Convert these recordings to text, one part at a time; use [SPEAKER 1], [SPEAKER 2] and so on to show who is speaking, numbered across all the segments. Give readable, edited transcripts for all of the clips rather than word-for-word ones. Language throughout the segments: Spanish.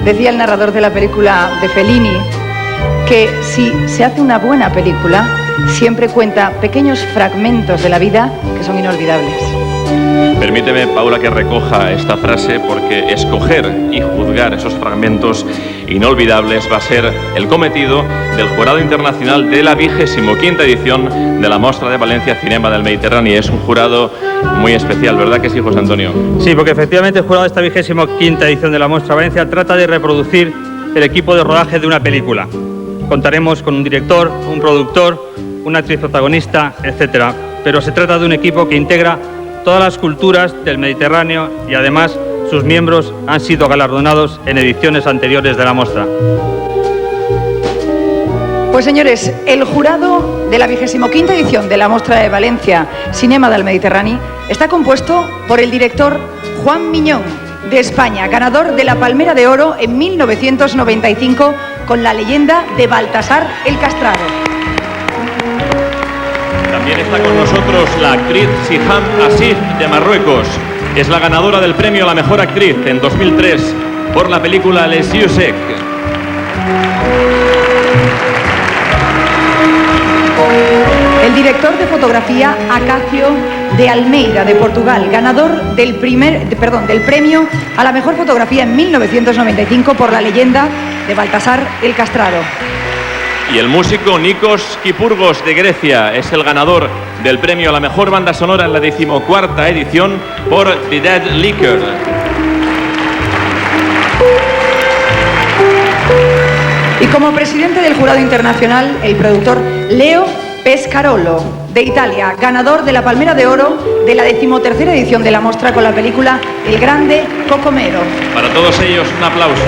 [SPEAKER 1] Decía el narrador de la película de Fellini que si se hace una buena película, siempre cuenta pequeños fragmentos de la vida que son inolvidables.
[SPEAKER 2] Permíteme, Paula, que recoja esta frase, porque escoger y juzgar esos fragmentos inolvidables va a ser el cometido del Jurado Internacional de la 25ª edición de la Mostra de Valencia Cinema del Mediterráneo. Es un jurado muy especial, ¿verdad que sí, José Antonio?
[SPEAKER 3] Sí, porque efectivamente el jurado de esta 25ª edición de la Mostra de Valencia trata de reproducir el equipo de rodaje de una película. Contaremos con un director, un productor, una actriz protagonista, etc. Pero se trata de un equipo que integra todas las culturas del Mediterráneo y además sus miembros han sido galardonados en ediciones anteriores de la muestra.
[SPEAKER 1] Pues señores, el jurado de la 25ª edición de la Mostra de Valencia Cinema del Mediterráneo está compuesto por el director Juan Miñón, de España, ganador de la Palmera de Oro en 1995 con La leyenda de Baltasar el Castrado.
[SPEAKER 2] También está con nosotros la actriz Siham Asif de Marruecos. Es la ganadora del premio a la mejor actriz en 2003 por la película Les Yeux Secs.
[SPEAKER 1] El director de fotografía Acacio de Almeida, de Portugal, ganador del premio a la mejor fotografía en 1995 por La leyenda de Baltasar el Castrado.
[SPEAKER 2] Y el músico Nikos Kipurgos de Grecia es el ganador del premio a la mejor banda sonora en la 14ª edición por The Dead Liquor.
[SPEAKER 1] Y como presidente del jurado internacional, el productor Leo Pescarolo, de Italia, ganador de la Palmera de Oro de la 13ª edición de la Mostra con la película El Grande Cocomero.
[SPEAKER 2] Para todos ellos, un aplauso.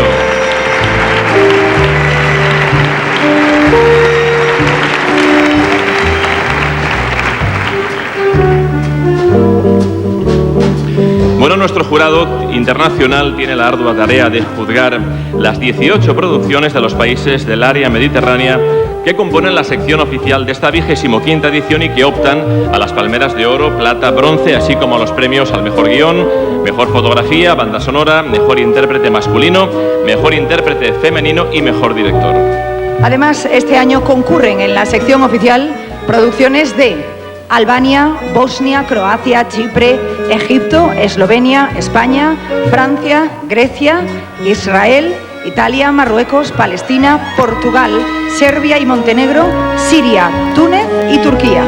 [SPEAKER 2] Bueno, nuestro jurado internacional tiene la ardua tarea de juzgar las 18 producciones de los países del área mediterránea que componen la sección oficial de esta 25ª edición y que optan a las palmeras de oro, plata, bronce, así como a los premios al mejor guión, mejor fotografía, banda sonora, mejor intérprete masculino, mejor intérprete femenino y mejor director.
[SPEAKER 1] Además, este año concurren en la sección oficial producciones de Albania, Bosnia, Croacia, Chipre, Egipto, Eslovenia, España, Francia, Grecia, Israel, Italia, Marruecos, Palestina, Portugal, Serbia y Montenegro, Siria, Túnez y Turquía.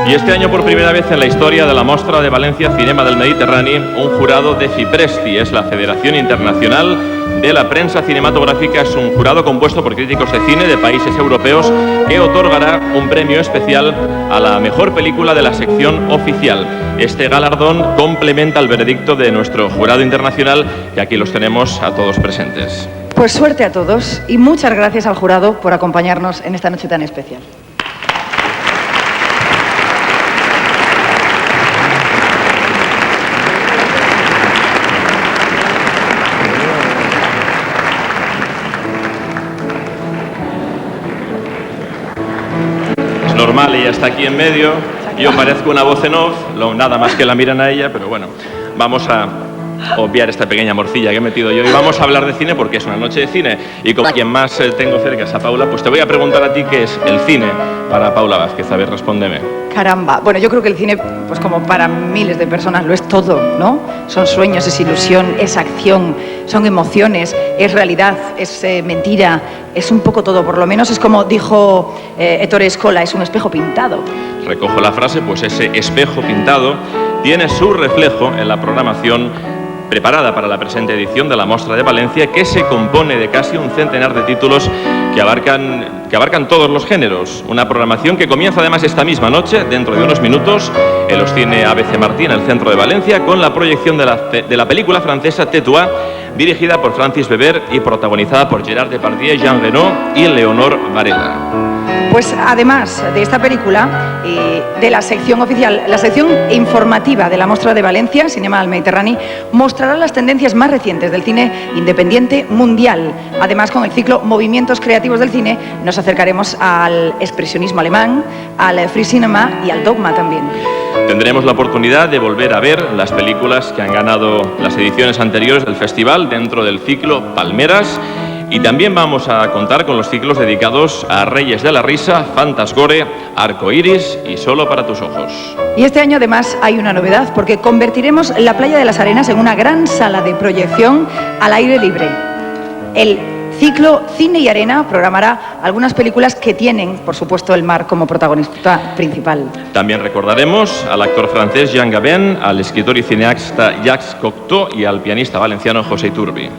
[SPEAKER 2] Y este año, por primera vez en la historia de la Mostra de Valencia Cinema del Mediterráneo, un jurado de FIPRESCI, es la Federación Internacional de la Prensa Cinematográfica. Es un jurado compuesto por críticos de cine de países europeos que otorgará un premio especial a la mejor película de la sección oficial. Este galardón complementa el veredicto de nuestro jurado internacional, y aquí los tenemos a todos presentes.
[SPEAKER 1] Pues suerte a todos y muchas gracias al jurado por acompañarnos en esta noche tan especial.
[SPEAKER 2] Normal, ella está aquí en medio, yo parezco una voz en off, nada más que la miran a ella, pero bueno, vamos a obviar esta pequeña morcilla que he metido yo y vamos a hablar de cine porque es una noche de cine, y como quien más tengo cerca es a Paula, pues te voy a preguntar a ti qué es el cine para Paula Vázquez. A ver, respóndeme.
[SPEAKER 1] Caramba, bueno, yo creo que el cine, pues como para miles de personas, lo es todo, ¿no? Son sueños, es ilusión, es acción, son emociones, es realidad, es mentira, es un poco todo, por lo menos es como dijo Ettore Scola, es un espejo pintado.
[SPEAKER 2] Recojo la frase, pues ese espejo pintado tiene su reflejo en la programación preparada para la presente edición de la Mostra de Valencia, que se compone de casi un centenar de títulos que abarcan todos los géneros. Una programación que comienza además esta misma noche, dentro de unos minutos, en los cine ABC Martí, en el centro de Valencia, con la proyección de la película francesa Tétua, dirigida por Francis Weber y protagonizada por Gerard Depardieu, Jean Reno y Leonor Varela.
[SPEAKER 1] Pues además de esta película, de la sección oficial, la sección informativa de la Mostra de Valencia, Cinema del Mediterráneo, mostrará las tendencias más recientes del cine independiente mundial. Además, con el ciclo Movimientos Creativos del Cine, nos acercaremos al expresionismo alemán, al free cinema y al dogma también.
[SPEAKER 2] Tendremos la oportunidad de volver a ver las películas que han ganado las ediciones anteriores del festival dentro del ciclo Palmeras. Y también vamos a contar con los ciclos dedicados a Reyes de la Risa, Fantasgore, Arcoiris y Solo para tus ojos.
[SPEAKER 1] Y este año además hay una novedad, porque convertiremos la Playa de las Arenas en una gran sala de proyección al aire libre. El ciclo Cine y Arena programará algunas películas que tienen, por supuesto, el mar como protagonista principal.
[SPEAKER 2] También recordaremos al actor francés Jean Gabin, al escritor y cineasta Jacques Cocteau y al pianista valenciano José Iturbi.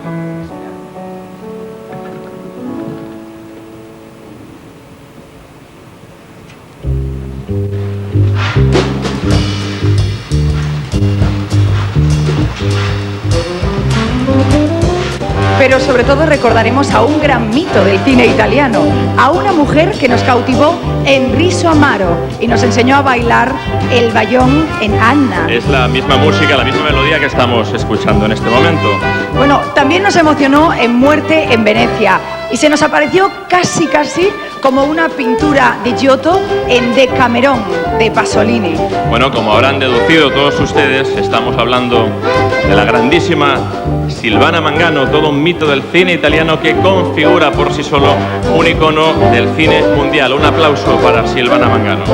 [SPEAKER 1] Pero sobre todo recordaremos a un gran mito del cine italiano, a una mujer que nos cautivó en Riso Amaro y nos enseñó a bailar el bayón en Anna.
[SPEAKER 2] Es la misma música, la misma melodía que estamos escuchando en este momento.
[SPEAKER 1] Bueno, también nos emocionó en Muerte en Venecia y se nos apareció casi como una pintura de Giotto en Decamerón de Pasolini.
[SPEAKER 2] Bueno, como habrán deducido todos ustedes, estamos hablando de la grandísima Silvana Mangano, todo un mito del cine italiano que configura por sí solo un icono del cine mundial. Un aplauso para Silvana Mangano.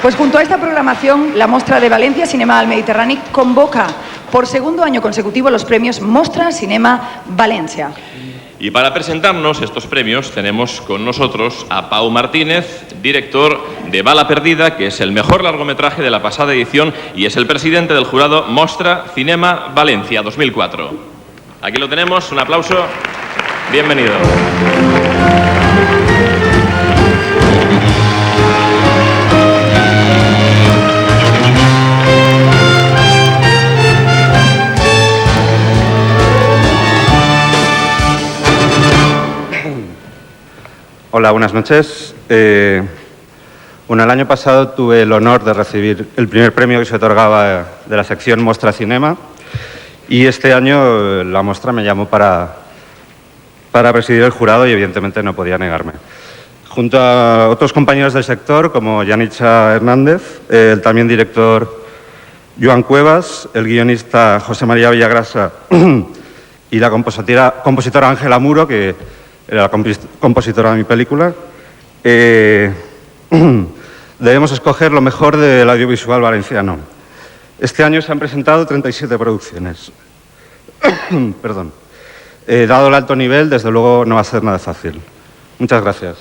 [SPEAKER 1] Pues junto a esta programación, la Mostra de Valencia Cinema al Mediterráneo convoca por segundo año consecutivo los premios Mostra Cinema Valencia.
[SPEAKER 2] Y para presentarnos estos premios tenemos con nosotros a Pau Martínez, director de Bala Perdida, que es el mejor largometraje de la pasada edición y es el presidente del jurado Mostra Cinema Valencia 2004. Aquí lo tenemos, un aplauso. Bienvenido.
[SPEAKER 4] Hola, buenas noches. Bueno, el año pasado tuve el honor de recibir el primer premio que se otorgaba de la sección Mostra Cinema y este año la Mostra me llamó para presidir el jurado y evidentemente no podía negarme. Junto a otros compañeros del sector como Yanitza Hernández, el también director Joan Cuevas, el guionista José María Villagrasa y la compositora Ángela Muro, que era la compositora de mi película, debemos escoger lo mejor del audiovisual valenciano. Este año se han presentado 37 producciones. Perdón. Dado el alto nivel, desde luego no va a ser nada fácil. Muchas gracias.